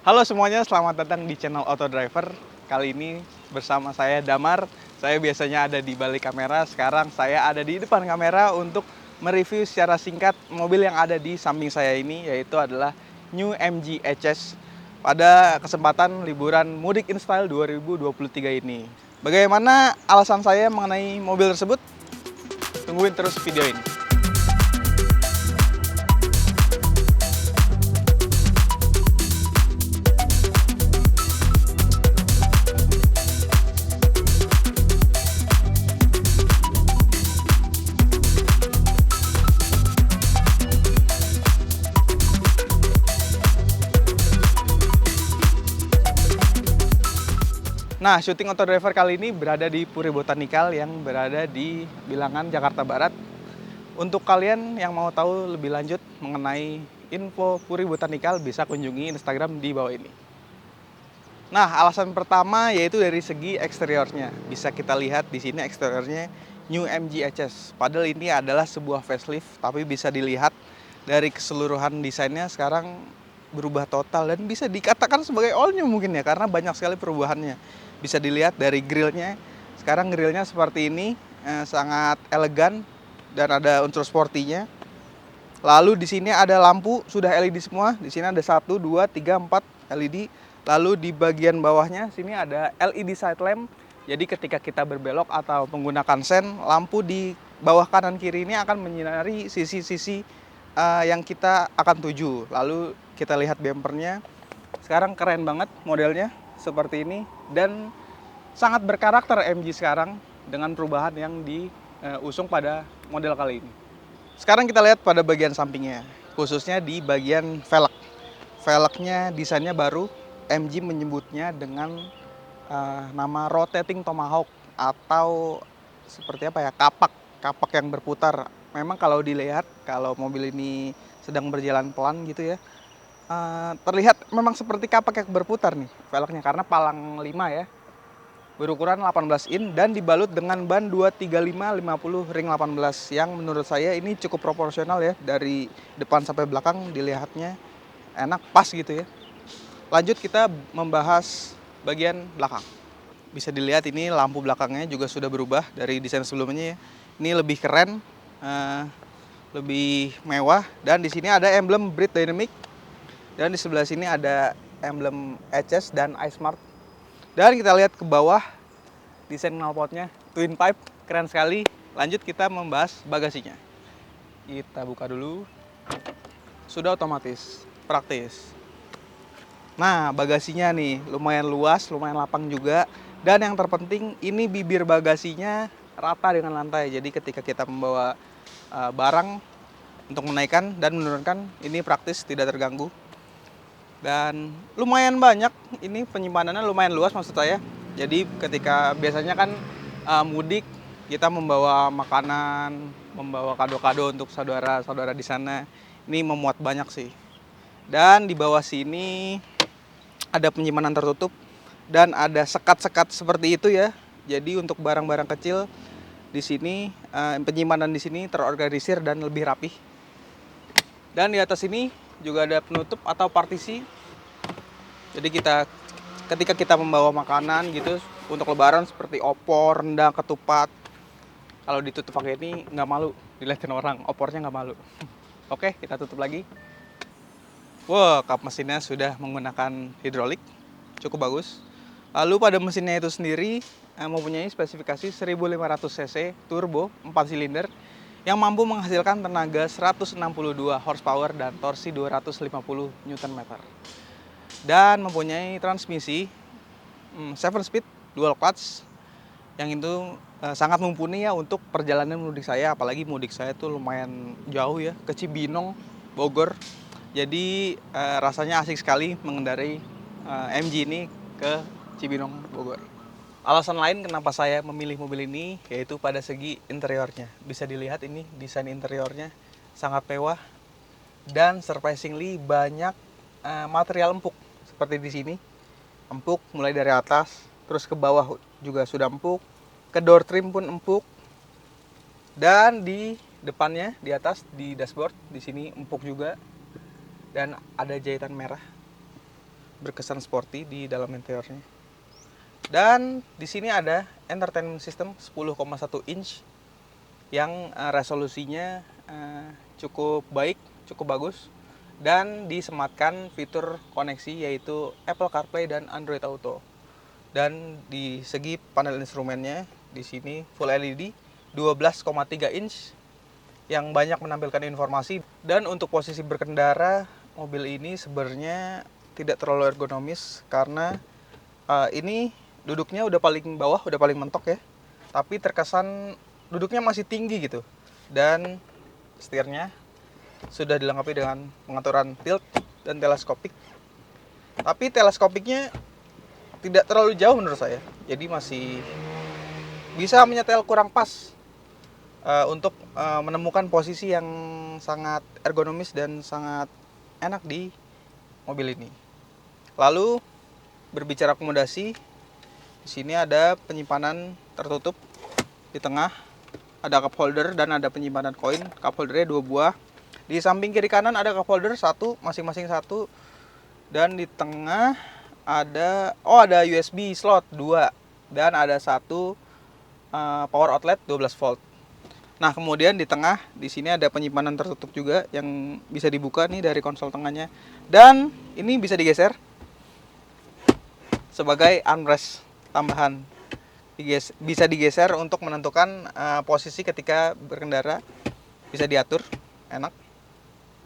Halo semuanya, selamat datang di channel Auto Driver. Kali ini bersama saya Damar. Saya biasanya ada di balik kamera, sekarang saya ada di depan kamera untuk mereview secara singkat mobil yang ada di samping saya ini, yaitu adalah New MG HS pada kesempatan liburan Mudik in Style 2023 ini. Bagaimana alasan saya mengenai mobil tersebut? Tungguin terus video ini. Nah, syuting Auto Driver kali ini berada di Puri Botanikal yang berada di Bilangan, Jakarta Barat. Untuk kalian yang mau tahu lebih lanjut mengenai info Puri Botanikal, bisa kunjungi Instagram di bawah ini. Nah, alasan pertama yaitu dari segi eksteriornya. Bisa kita lihat di sini eksteriornya New MG HS. Padahal ini adalah sebuah facelift, tapi bisa dilihat dari keseluruhan desainnya sekarang berubah total dan bisa dikatakan sebagai all new mungkin ya, karena banyak sekali perubahannya. Bisa dilihat dari grillnya. Sekarang grillnya seperti ini, sangat elegan dan ada unsur sportinya. Lalu di sini ada lampu sudah LED semua. Di sini ada 1, 2, 3, 4 LED. Lalu di bagian bawahnya sini ada LED side lamp. Jadi ketika kita berbelok atau menggunakan sen, lampu di bawah kanan kiri ini akan menyinari sisi-sisi yang kita akan tuju. Lalu kita lihat bempernya. Sekarang keren banget modelnya seperti ini dan sangat berkarakter MG sekarang dengan perubahan yang diusung pada model kali ini. Sekarang kita lihat pada bagian sampingnya, khususnya di bagian velg. Velgnya desainnya baru, MG menyebutnya dengan nama rotating tomahawk atau seperti apa ya, kapak yang berputar. Memang kalau dilihat, kalau mobil ini sedang berjalan pelan gitu ya, terlihat memang seperti kapak yang berputar nih velgnya, karena palang 5 ya, berukuran 18 in dan dibalut dengan ban 235/50 ring 18 yang menurut saya ini cukup proporsional ya, dari depan sampai belakang dilihatnya enak, pas gitu ya. Lanjut kita membahas bagian belakang. Bisa dilihat ini lampu belakangnya juga sudah berubah dari desain sebelumnya ya. Ini lebih keren, lebih mewah, dan di sini ada emblem Breed Dynamic dan di sebelah sini ada emblem HS dan iSmart. Dan kita lihat ke bawah, desain knalpotnya twin pipe, keren sekali. Lanjut kita membahas bagasinya. Kita buka dulu. Sudah otomatis, praktis. Nah, bagasinya nih lumayan luas, lumayan lapang juga. Dan yang terpenting ini bibir bagasinya rata dengan lantai. Jadi ketika kita membawa barang untuk menaikkan dan menurunkan, ini praktis, tidak terganggu. Dan lumayan banyak, ini penyimpanannya lumayan luas maksud saya. Jadi ketika biasanya kan mudik, kita membawa makanan, membawa kado-kado untuk saudara-saudara di sana. Ini memuat banyak sih. Dan di bawah sini ada penyimpanan tertutup dan ada sekat-sekat seperti itu ya. Jadi untuk barang-barang kecil di sini, penyimpanan di sini terorganisir dan lebih rapih. Dan di atas ini juga ada penutup atau partisi. Jadi ketika kita membawa makanan gitu untuk lebaran seperti opor, rendang, ketupat, kalau ditutup pakai ini nggak malu dilihatin orang, opornya nggak malu. Oke, kita tutup lagi. Wow, kap mesinnya sudah menggunakan hidrolik, cukup bagus. Lalu pada mesinnya itu sendiri mempunyai spesifikasi 1500 cc turbo 4 silinder yang mampu menghasilkan tenaga 162 horsepower dan torsi 250 Nm. Dan mempunyai transmisi 7 speed dual clutch yang itu sangat mumpuni ya untuk perjalanan mudik saya, apalagi mudik saya tuh lumayan jauh ya, ke Cibinong, Bogor. Jadi rasanya asik sekali mengendarai MG ini ke Cibinong, Bogor. Alasan lain kenapa saya memilih mobil ini yaitu pada segi interiornya. Bisa dilihat ini desain interiornya sangat mewah dan surprisingly banyak material empuk seperti di sini. Empuk mulai dari atas, terus ke bawah juga sudah empuk, ke door trim pun empuk. Dan di depannya, di atas, di dashboard, di sini empuk juga. Dan ada jahitan merah. berkesan sporty di dalam interiornya. Dan di sini ada entertainment system 10,1 inch yang resolusinya cukup baik, cukup bagus, dan disematkan fitur koneksi yaitu Apple CarPlay dan Android Auto. Dan di segi panel instrumennya di sini full LED 12,3 inch yang banyak menampilkan informasi. Dan untuk posisi berkendara, mobil ini sebenarnya tidak terlalu ergonomis karena ini duduknya udah paling bawah, udah paling mentok ya. Tapi terkesan duduknya masih tinggi gitu. Dan setirnya sudah dilengkapi dengan pengaturan tilt dan teleskopik. Tapi teleskopiknya tidak terlalu jauh menurut saya. Jadi masih bisa menyetel kurang pas untuk menemukan posisi yang sangat ergonomis dan sangat enak di mobil ini. Lalu berbicara akomodasi, di sini ada penyimpanan tertutup di tengah, ada cup holder dan ada penyimpanan koin. Cup holdernya 2 buah. Di samping kiri kanan ada cup holder 1, masing-masing 1. Dan di tengah ada USB slot 2 dan ada 1 power outlet 12 volt. Nah, kemudian di tengah di sini ada penyimpanan tertutup juga yang bisa dibuka nih dari konsol tengahnya. Dan ini bisa digeser sebagai armrest tambahan. Bisa digeser untuk menentukan posisi ketika berkendara, bisa diatur, enak.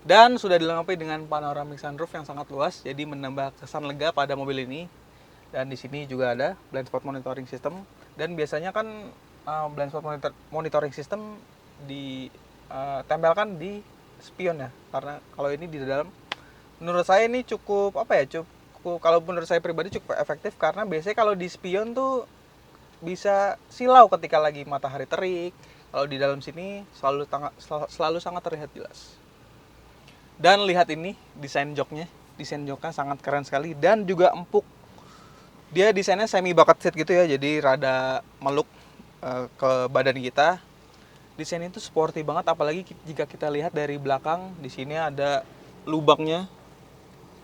Dan sudah dilengkapi dengan panoramic sunroof yang sangat luas, jadi menambah kesan lega pada mobil ini. Dan di sini juga ada blind spot monitoring system. Dan biasanya kan blind spot monitoring system ditempelkan di spion ya, karena kalau ini di dalam, menurut saya ini cukup kalau menurut saya pribadi cukup efektif, karena biasanya kalau di spion tuh bisa silau ketika lagi matahari terik. Kalau di dalam sini selalu sangat terlihat jelas. Dan lihat ini desain joknya sangat keren sekali dan juga empuk. Dia desainnya semi bucket seat gitu ya, jadi rada meluk ke badan kita. Desain itu sporty banget, apalagi jika kita lihat dari belakang. Di sini ada lubangnya.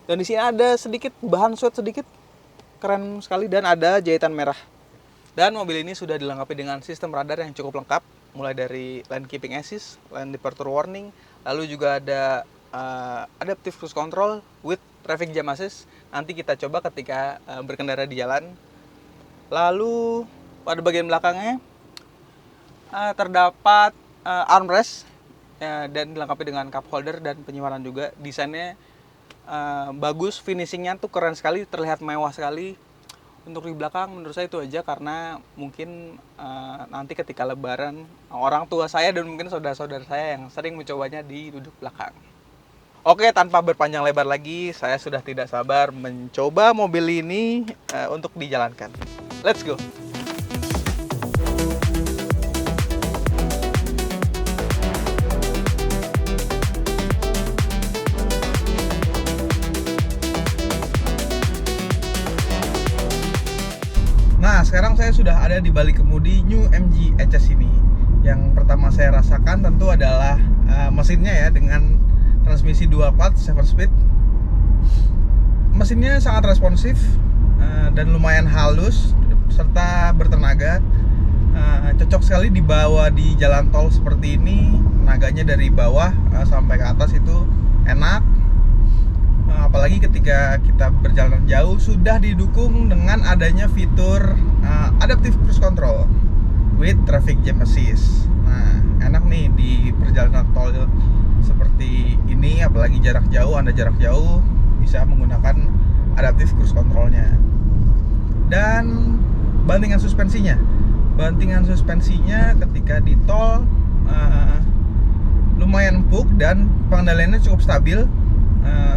Dan di sini ada sedikit bahan sweat sedikit. Keren sekali, dan ada jahitan merah. Dan mobil ini sudah dilengkapi dengan sistem radar yang cukup lengkap, mulai dari lane keeping assist, lane departure warning, lalu juga ada adaptive cruise control with traffic jam assist. Nanti kita coba ketika berkendara di jalan. Lalu pada bagian belakangnya terdapat armrest dan dilengkapi dengan cup holder dan penyimpanan juga. Desainnya bagus, finishingnya tuh keren sekali, terlihat mewah sekali. Untuk di belakang menurut saya itu aja, karena mungkin nanti ketika lebaran orang tua saya dan mungkin saudara-saudara saya yang sering mencobanya di duduk belakang. Oke, tanpa berpanjang lebar lagi, saya sudah tidak sabar mencoba mobil ini untuk dijalankan. Let's go! Nah, sekarang saya sudah ada di balik kemudi New MG HS ini. Yang pertama saya rasakan tentu adalah mesinnya ya, dengan transmisi dual clutch 7-speed. Mesinnya sangat responsif dan lumayan halus serta bertenaga. Cocok sekali dibawa di jalan tol seperti ini. Tenaganya dari bawah sampai ke atas itu enak. Apalagi ketika kita berjalan jauh, sudah didukung dengan adanya fitur adaptive cruise control with traffic jam assist. Nah, enak nih di perjalanan tol seperti ini, apalagi jarak jauh, Anda jarak jauh bisa menggunakan adaptive cruise controlnya. Dan bantingan suspensinya ketika di tol lumayan empuk dan pengendaliannya cukup stabil.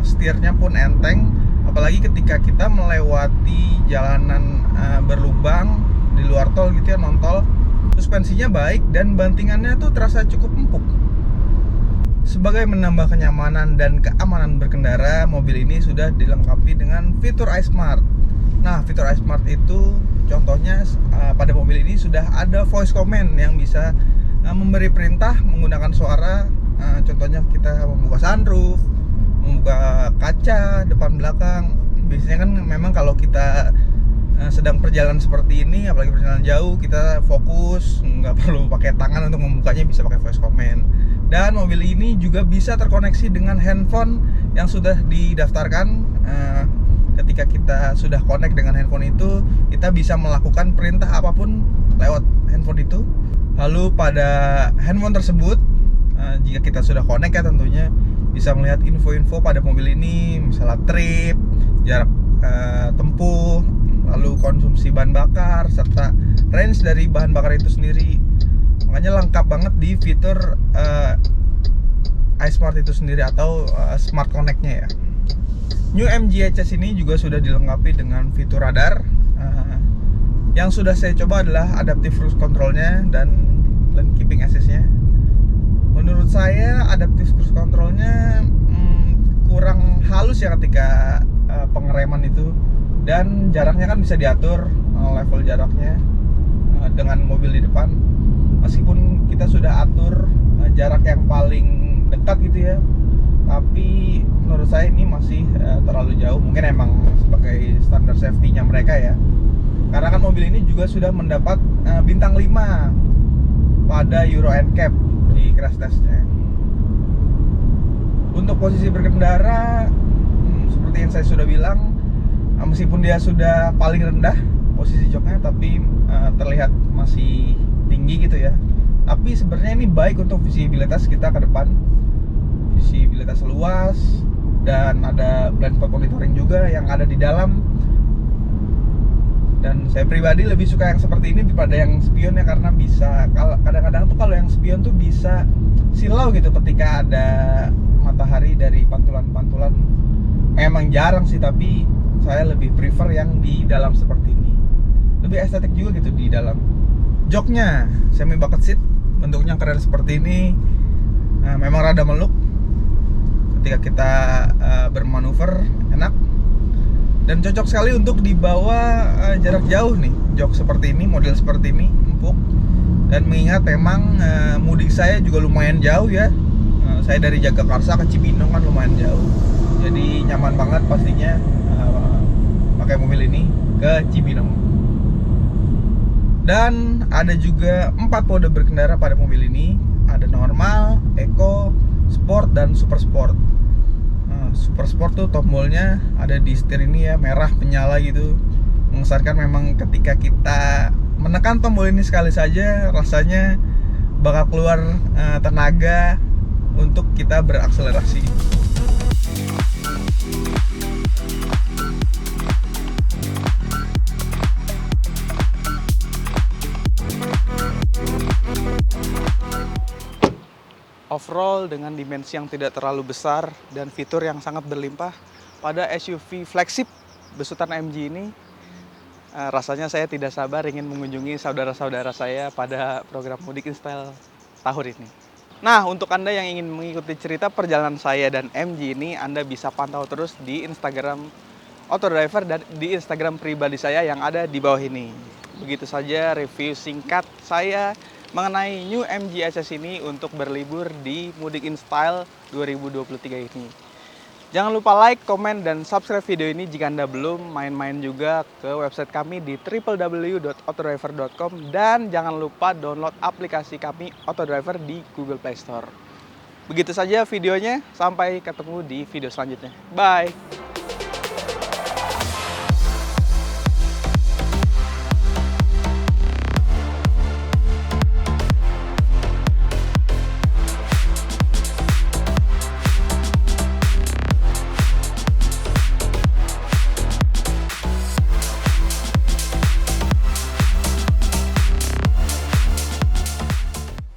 Setirnya pun enteng, apalagi ketika kita melewati jalanan berlubang di luar tol gitu ya, non tol. Suspensinya baik dan bantingannya tuh terasa cukup empuk. Sebagai menambah kenyamanan dan keamanan berkendara, mobil ini sudah dilengkapi dengan fitur iSmart. Nah, fitur iSmart itu contohnya pada mobil ini sudah ada voice command yang bisa memberi perintah menggunakan suara. Contohnya kita membuka sunroof, membuka kaca depan belakang, biasanya kan memang kalau kita sedang perjalanan seperti ini, apalagi perjalanan jauh, kita fokus, nggak perlu pakai tangan untuk membukanya, bisa pakai voice command. Dan mobil ini juga bisa terkoneksi dengan handphone yang sudah didaftarkan. Ketika kita sudah connect dengan handphone itu, kita bisa melakukan perintah apapun lewat handphone itu. Lalu pada handphone tersebut, jika kita sudah connect ya tentunya, bisa melihat info-info pada mobil ini, misalnya trip, jarak tempuh, lalu konsumsi bahan bakar, serta range dari bahan bakar itu sendiri. Makanya lengkap banget di fitur iSmart itu sendiri atau Smart Connect-nya ya. New MG HS ini juga sudah dilengkapi dengan fitur radar. Yang sudah saya coba adalah adaptive cruise control-nya dan lane keeping assist-nya. Menurut saya adaptive cruise control-nya kurang halus ya ketika pengereman itu, dan jaraknya kan bisa diatur level jaraknya dengan mobil di depan. Meskipun kita sudah atur jarak yang paling dekat gitu ya, tapi menurut saya ini masih terlalu jauh. Mungkin emang sebagai standar safety-nya mereka ya, karena kan mobil ini juga sudah mendapat bintang 5 pada Euro NCAP di crash test-nya. Untuk posisi berkendara, seperti yang saya sudah bilang, meskipun dia sudah paling rendah posisi joknya, tapi terlihat masih tinggi gitu ya. Tapi sebenarnya ini baik untuk visibilitas kita ke depan, visibilitas luas, dan ada blind spot monitoring juga yang ada di dalam. Dan saya pribadi lebih suka yang seperti ini daripada yang spion ya, karena bisa kadang-kadang tuh kalau yang spion tuh bisa silau gitu ketika ada matahari dari pantulan-pantulan. Memang jarang sih, tapi saya lebih prefer yang di dalam seperti ini. Lebih estetik juga gitu di dalam. Joknya semi bucket seat, bentuknya keren seperti ini. Memang rada meluk ketika kita bermanuver, enak. Dan cocok sekali untuk dibawa jarak jauh nih. Jok seperti ini, model seperti ini, empuk. Dan mengingat memang mudik saya juga lumayan jauh ya. Saya dari Jagakarsa ke Cibinong kan lumayan jauh. Jadi nyaman banget pastinya pakai mobil ini ke Cibinong. Dan ada juga 4 mode berkendara pada mobil ini. Ada normal, eco, sport, dan super sport. Super sport tuh tombolnya ada di setir ini ya, merah penyala gitu. Mengesankan memang ketika kita menekan tombol ini sekali saja, rasanya bakal keluar tenaga untuk kita berakselerasi. Overall dengan dimensi yang tidak terlalu besar dan fitur yang sangat berlimpah pada SUV flagship besutan MG ini, rasanya saya tidak sabar ingin mengunjungi saudara-saudara saya pada program Mudik in Style tahun ini. Nah, untuk Anda yang ingin mengikuti cerita perjalanan saya dan MG ini, Anda bisa pantau terus di Instagram Autodriver dan di Instagram pribadi saya yang ada di bawah ini. Begitu saja review singkat saya mengenai New MG HS ini untuk berlibur di Mudik in Style 2023 ini. Jangan lupa like, komen, dan subscribe video ini jika Anda belum. Main-main juga ke website kami di www.autodriver.com, dan jangan lupa download aplikasi kami Autodriver di Google Play Store. Begitu saja videonya, sampai ketemu di video selanjutnya. Bye!